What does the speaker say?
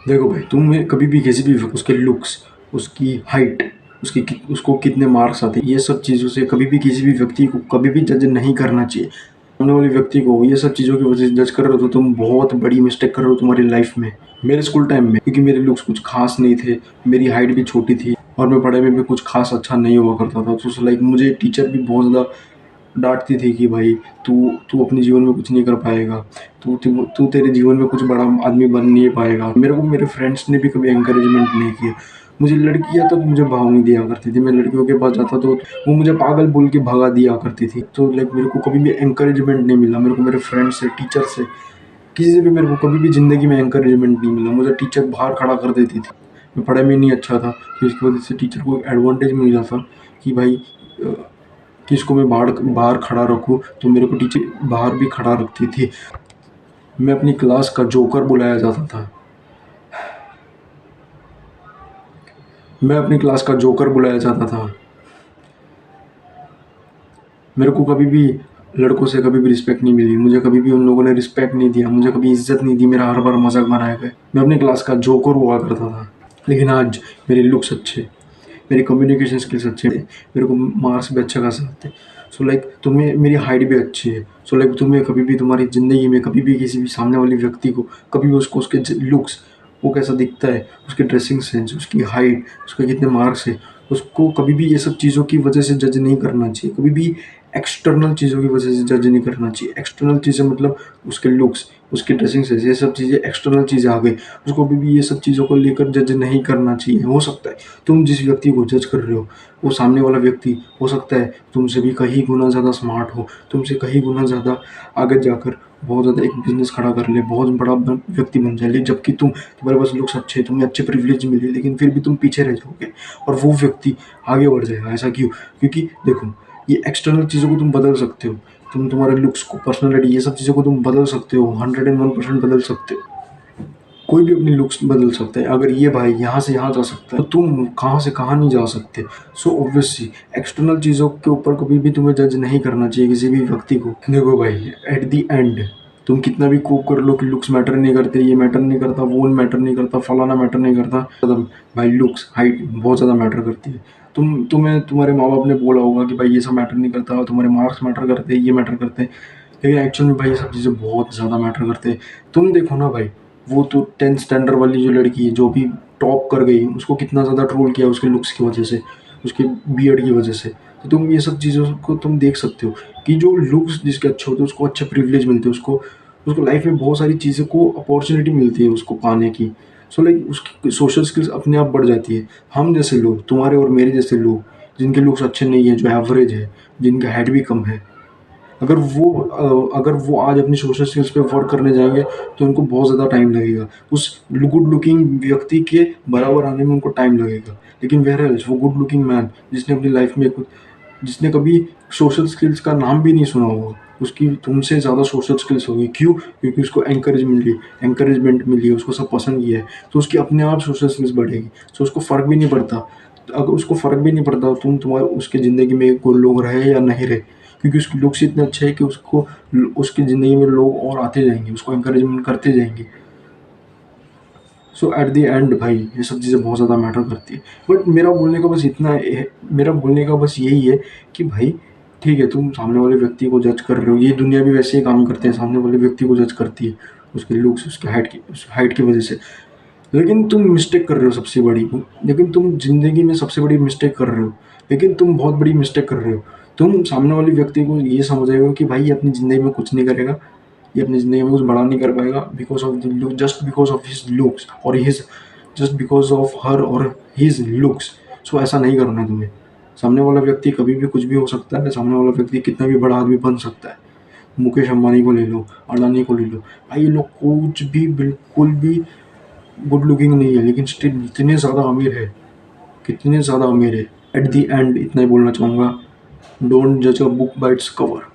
देखो भाई, तुम्हें कभी भी किसी भी उसके लुक्स, उसकी हाइट, उसको कितने मार्क्स आते हैं, ये सब चीज़ों से कभी भी किसी भी व्यक्ति को कभी भी जज नहीं करना चाहिए। सामने वाले व्यक्ति को ये सब चीज़ों की वजह से जज कर रहे हो तो तुम बहुत बड़ी मिस्टेक कर रहे हो तुम्हारी लाइफ में। मेरे स्कूल टाइम में क्योंकि मेरे लुक्स कुछ खास नहीं थे, मेरी हाइट भी छोटी थी और मैं पढ़ाई में भी कुछ खास अच्छा नहीं हुआ करता था, तो लाइक मुझे टीचर भी बहुत ज़्यादा डाँटती थी कि भाई तू तू अपने जीवन में कुछ नहीं कर पाएगा, तू तू तू तेरे जीवन में कुछ बड़ा आदमी बन नहीं पाएगा। मेरे को मेरे फ्रेंड्स ने भी कभी एनकरेजमेंट नहीं किया। मुझे लड़कियाँ तक मुझे भाव नहीं दिया करती थी। मैं लड़कियों के पास जाता तो वो मुझे पागल बोल के भगा दिया करती थी। तो लाइक मेरे को कभी भी एनकरेजमेंट नहीं मिला। मेरे को मेरे फ्रेंड्स से, टीचर से, किसी से भी मेरे को कभी भी ज़िंदगी में एनकरेजमेंट नहीं मिला। मुझे टीचर बाहर खड़ा कर देती थी। मैं पढ़ाई में नहीं अच्छा था, तो इसकी वजह से टीचर को एडवांटेज मिल जाता कि भाई अ, कि इसको मैं बाहर बाहर खड़ा रखूँ, तो मेरे को टीचर बाहर भी खड़ा रखती थी। मैं अपनी क्लास का जोकर बुलाया जाता था। मैं अपनी क्लास का जोकर बुलाया जाता था। मेरे को कभी भी लड़कों से कभी भी रिस्पेक्ट नहीं मिली। मुझे कभी भी उन लोगों ने रिस्पेक्ट नहीं दिया। मुझे कभी इज़्ज़त नहीं दी। मेरा हर बार मज़ाक बनाया गया। मैं अपनी क्लास का जोकर हुआ करता था। लेकिन आज मेरे लुक्स अच्छे, मेरे कम्युनिकेशन स्किल्स अच्छे, मेरे को मार्क्स भी अच्छा खासा आते हैं। सो लाइक तुम्हें मेरी हाइट भी अच्छी है। सो लाइक तुम्हें कभी भी तुम्हारी ज़िंदगी में कभी भी किसी भी सामने वाले व्यक्ति को कभी भी उसको उसके लुक्स, वो कैसा दिखता है, उसकी ड्रेसिंग सेंस, उसकी हाइट, उसके कितने मार्क्स है, उसको कभी भी ये सब चीज़ों की वजह से जज नहीं करना चाहिए। कभी भी एक्सटर्नल चीज़ों की वजह से जज नहीं करना चाहिए। एक्सटर्नल चीज़ें मतलब उसके लुक्स, उसकी ड्रेसिंग सेंस, ये सब चीज़ें एक्सटर्नल चीज़ें आ गई। उसको कभी भी ये सब चीज़ों को लेकर जज नहीं करना चाहिए। हो सकता है तुम जिस व्यक्ति को जज कर रहे हो, वो सामने वाला व्यक्ति हो सकता है तुमसे भी कहीं गुना ज़्यादा स्मार्ट हो, तुमसे कहीं गुना ज़्यादा आगे जाकर बहुत ज़्यादा एक बिज़नेस खड़ा कर ले, बहुत बड़ा व्यक्ति बन जाए। जबकि तुम्हारे पास लुक्स अच्छे, तुम्हें अच्छे प्रिविलेज मिले, लेकिन फिर भी तुम पीछे रह जाओगे और वो व्यक्ति आगे बढ़ जाएगा। ऐसा क्यों? क्योंकि देखो, ये एक्सटर्नल चीज़ों को तुम बदल सकते हो। तुम्हारे लुक्स को, पर्सनैलिटी, ये सब चीज़ों को तुम बदल सकते हो, 101% बदल सकते हो। कोई भी अपनी लुक्स बदल सकता है। अगर ये भाई यहाँ से यहाँ जा सकता है, तो तुम कहाँ से कहाँ नहीं जा सकते। सो ऑब्वियसली एक्सटर्नल चीज़ों के ऊपर कभी भी तुम्हें जज नहीं करना चाहिए किसी भी व्यक्ति को। देखो भाई, एट द एंड तुम कितना भी कोप कर लो कि लुक्स मैटर नहीं करते, ये मैटर नहीं करता, वो मैटर नहीं करता, फलाना मैटर नहीं करता, मतलब भाई लुक्स, हाइट बहुत ज़्यादा मैटर करती है। तुम्हें तुम्हारे माँ बाप ने बोला होगा कि भाई ये सब मैटर नहीं करता, तुम्हारे मार्क्स मैटर करते हैं, ये मैटर करते हैं, लेकिन एक्चुअल में भाई ये सब चीज़ें बहुत ज़्यादा मैटर करते हैं। तुम देखो ना भाई, वो तो 10th स्टैंडर्ड वाली जो लड़की है, जो भी टॉप कर गई, उसको कितना ज़्यादा ट्रोल किया उसके लुक्स की वजह से, उसके बियर्ड की वजह से। तो तुम ये सब चीज़ों को तुम देख सकते हो कि जो लुक्स जिसके अच्छे होते हैं उसको अच्छे प्रिविलेज मिलते हैं, उसको उसको लाइफ में बहुत सारी चीज़ों को अपॉर्चुनिटी मिलती है उसको पाने की। सो लाइक उसकी सोशल स्किल्स अपने आप बढ़ जाती है। हम जैसे लोग, तुम्हारे और मेरे जैसे लोग, जिनके लुक्स अच्छे नहीं है, जो एवरेज है, जिनका हाइट भी कम है, अगर वो आज अपनी सोशल स्किल्स पे वर्क करने जाएँगे, तो उनको बहुत ज़्यादा टाइम लगेगा। उस गुड लुकिंग व्यक्ति के बराबर आने में उनको टाइम लगेगा। लेकिन व्हेयरएल्स वो गुड लुकिंग मैन जिसने अपनी लाइफ में कुछ, जिसने कभी सोशल स्किल्स का नाम भी नहीं सुना होगा, उसकी तुमसे ज़्यादा सोशल स्किल्स होगी। क्यों? क्योंकि उसको एनकरेजमेंट मिली है, उसको सब पसंद किया है, तो उसकी अपने आप सोशल स्किल्स बढ़ेगी। तो उसको फ़र्क भी नहीं पड़ता। अगर उसको फ़र्क भी नहीं पड़ता तुम्हारे उसकी ज़िंदगी में कोई लोग रहे या नहीं रहे, क्योंकि उसके लुक्स इतने अच्छे हैं कि उसको उसकी ज़िंदगी में लोग और आते जाएँगे, उसको एनकरेजमेंट करते जाएँगे। सो एट द एंड भाई ये सब चीज़ें बहुत ज़्यादा मैटर करती है। बट मेरा बोलने का बस यही है कि भाई ठीक है, तुम सामने वाले व्यक्ति को जज कर रहे हो, ये दुनिया भी वैसे ही काम करते हैं, सामने वाले व्यक्ति को जज करती है उसके लुक्स, उसके हाइट की वजह से। लेकिन तुम मिस्टेक कर रहे हो सबसे बड़ी, लेकिन तुम ज़िंदगी में सबसे बड़ी मिस्टेक कर रहे हो। लेकिन तुम बहुत बड़ी मिस्टेक कर रहे हो। तुम सामने वाले व्यक्ति को ये समझ रहे हो कि भाई ये अपनी ज़िंदगी में कुछ नहीं करेगा, ये अपनी ज़िंदगी में कुछ बड़ा नहीं कर पाएगा because of the look, just because of his looks और his just because of her और हिज लुक्स। सो ऐसा नहीं करना है तुम्हें। सामने वाला व्यक्ति कभी भी कुछ भी हो सकता है, सामने वाला व्यक्ति कितना भी बड़ा आदमी बन सकता है। मुकेश अंबानी को ले लो, अडानी को ले लो, भाई ये लोग कुछ भी बिल्कुल भी गुड लुकिंग नहीं है, लेकिन स्टिल इतने ज़्यादा अमीर है, कितने ज़्यादा अमीर है। एट द एंड इतना ही बोलना चाहूँगा, डोंट जज a book by its cover.